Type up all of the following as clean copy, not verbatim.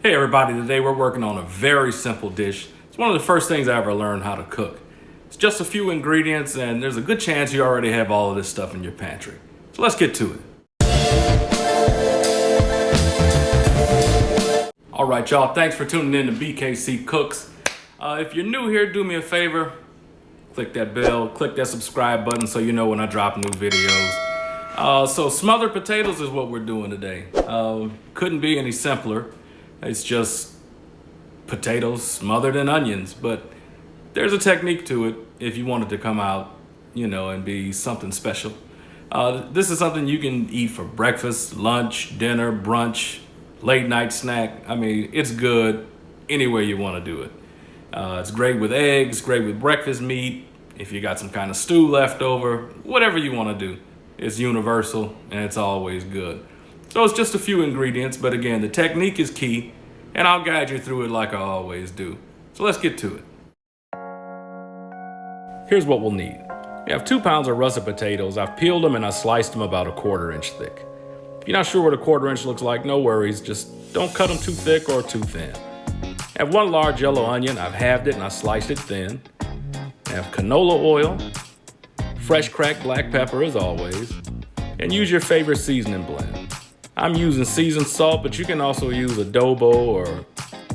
Hey everybody, today we're working on a very simple dish. It's one of the first things I ever learned how to cook. It's just a few ingredients and there's a good chance you already have all of this stuff in your pantry. So let's get to it. Alright y'all, thanks for tuning in to BKC Cooks. If you're new here, do me a favor. Click that bell, click that subscribe button so you know when I drop new videos. So smothered potatoes is what we're doing today. Couldn't be any simpler. It's just potatoes smothered in onions, but there's a technique to it if you want it to come out, and be something special. This is something you can eat for breakfast, lunch, dinner, brunch, late night snack. I mean, it's good any way you want to do it. It's great with eggs, great with breakfast meat. If you got some kind of stew left over, whatever you want to do, it's universal and it's always good. So it's just a few ingredients, but again, the technique is key, and I'll guide you through it like I always do. So let's get to it. Here's what we'll need. We have 2 pounds of russet potatoes. I've peeled them and I sliced them about a 1/4 inch thick. If you're not sure what a 1/4 inch looks like, no worries. Just don't cut them too thick or too thin. I have 1 large yellow onion. I've halved it and I sliced it thin. I have canola oil, fresh cracked black pepper as always, and use your favorite seasoning blend. I'm using seasoned salt, but you can also use adobo or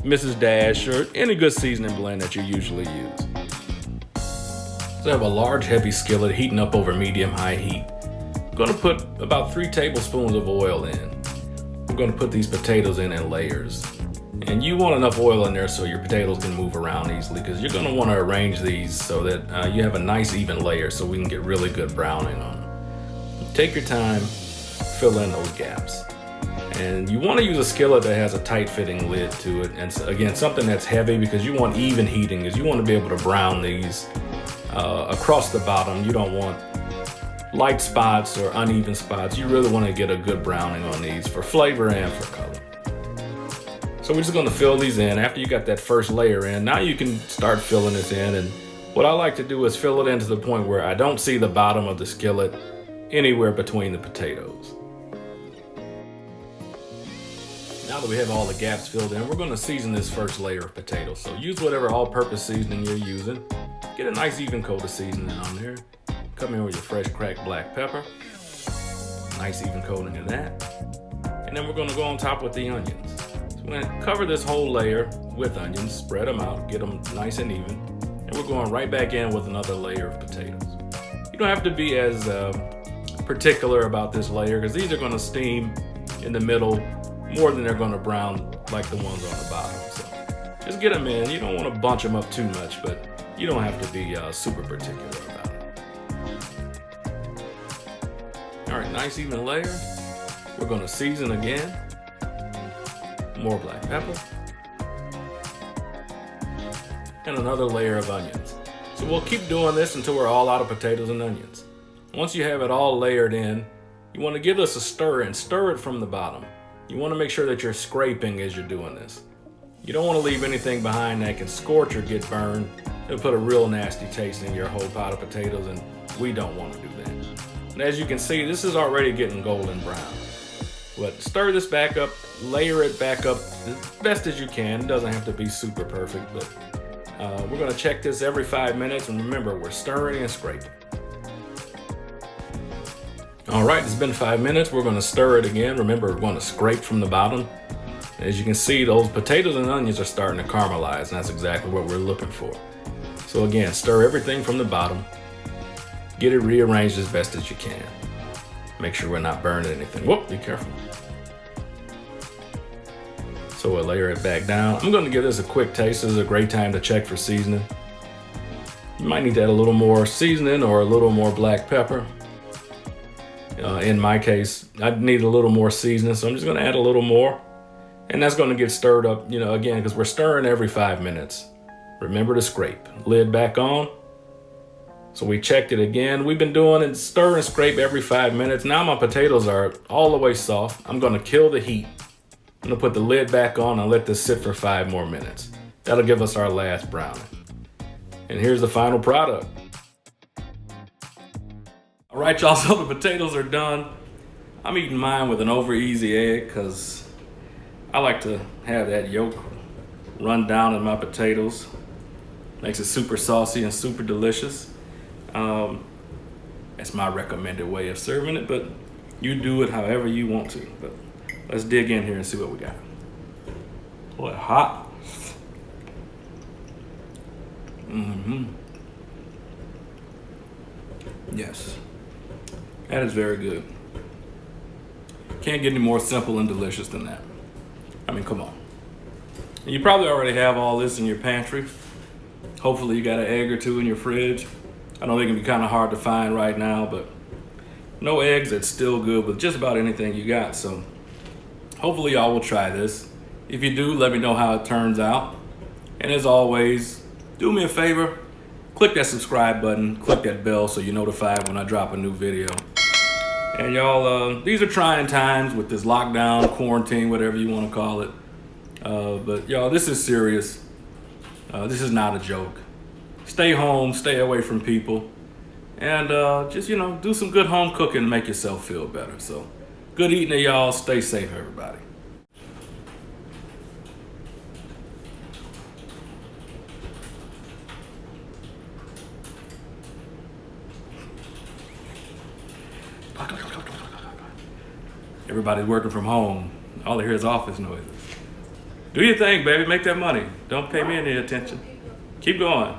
Mrs. Dash or any good seasoning blend that you usually use. So I have a large heavy skillet heating up over medium-high heat. I'm going to put about 3 tablespoons of oil in. I'm going to put these potatoes in layers. And you want enough oil in there so your potatoes can move around easily, because you're going to want to arrange these so that you have a nice even layer so we can get really good browning on them. Take your time, fill in those gaps. And you want to use a skillet that has a tight fitting lid to it. And again, something that's heavy, because you want even heating, because you want to be able to brown these across the bottom. You don't want light spots or uneven spots. You really want to get a good browning on these for flavor and for color. So we're just going to fill these in. After you got that first layer in, now you can start filling this in. And what I like to do is fill it in to the point where I don't see the bottom of the skillet anywhere between the potatoes. Now that we have all the gaps filled in, we're going to season this first layer of potatoes. So use whatever all-purpose seasoning you're using. Get a nice even coat of seasoning on there. Come in with your fresh cracked black pepper. Nice even coating of that. And then we're going to go on top with the onions. So we're going to cover this whole layer with onions, spread them out, get them nice and even. And we're going right back in with another layer of potatoes. You don't have to be as particular about this layer, because these are going to steam in the middle more than they're going to brown like the ones on the bottom. So just get them in. You don't want to bunch them up too much, but you don't have to be super particular about it. All right, nice even layer. We're going to season again. More black pepper. And another layer of onions. So we'll keep doing this until we're all out of potatoes and onions. Once you have it all layered in, you want to give this a stir and stir it from the bottom. You want to make sure that you're scraping as you're doing this. You don't want to leave anything behind that can scorch or get burned. It'll put a real nasty taste in your whole pot of potatoes, and we don't want to do that. And as you can see, this is already getting golden brown. But stir this back up, layer it back up as best as you can. It doesn't have to be super perfect, but we're going to check this every 5 minutes, and remember, we're stirring and scraping. All right, it's been 5 minutes. We're going to stir it again. Remember, we're going to scrape from the bottom. As you can see, those potatoes and onions are starting to caramelize, and that's exactly what we're looking for. So again, stir everything from the bottom. Get it rearranged as best as you can. Make sure we're not burning anything. Whoop, be careful. So we'll layer it back down. I'm going to give this a quick taste. This is a great time to check for seasoning. You might need to add a little more seasoning or a little more black pepper. In my case, I need a little more seasoning, so I'm just going to add a little more. And that's going to get stirred up, again, because we're stirring every 5 minutes. Remember to scrape. Lid back on. So we checked it again. We've been doing it, stir and scrape every 5 minutes. Now my potatoes are all the way soft. I'm going to kill the heat. I'm going to put the lid back on and let this sit for 5 more minutes. That'll give us our last browning. And here's the final product. All right, y'all, so the potatoes are done. I'm eating mine with an over easy egg because I like to have that yolk run down in my potatoes. Makes it super saucy and super delicious. That's my recommended way of serving it, but you do it however you want to. But let's dig in here and see what we got. Boy, hot. Yes, that is very good. Can't get any more simple and delicious than that. I mean, come on. And you probably already have all this in your pantry. Hopefully you got an egg or two in your fridge. I know they can be kind of hard to find right now, but no eggs, it's still good with just about anything you got. So hopefully y'all will try this. If you do, let me know how it turns out. And as always, do me a favor, click that subscribe button, click that bell so you're notified when I drop a new video. And y'all, these are trying times with this lockdown, quarantine, whatever you want to call it. But y'all, this is serious. This is not a joke. Stay home, stay away from people, and just, do some good home cooking and make yourself feel better. So good eating to y'all. Stay safe, everybody. Everybody's working from home. All I hear is office noises. Do your thing, baby. Make that money. Don't pay me any attention. Keep going.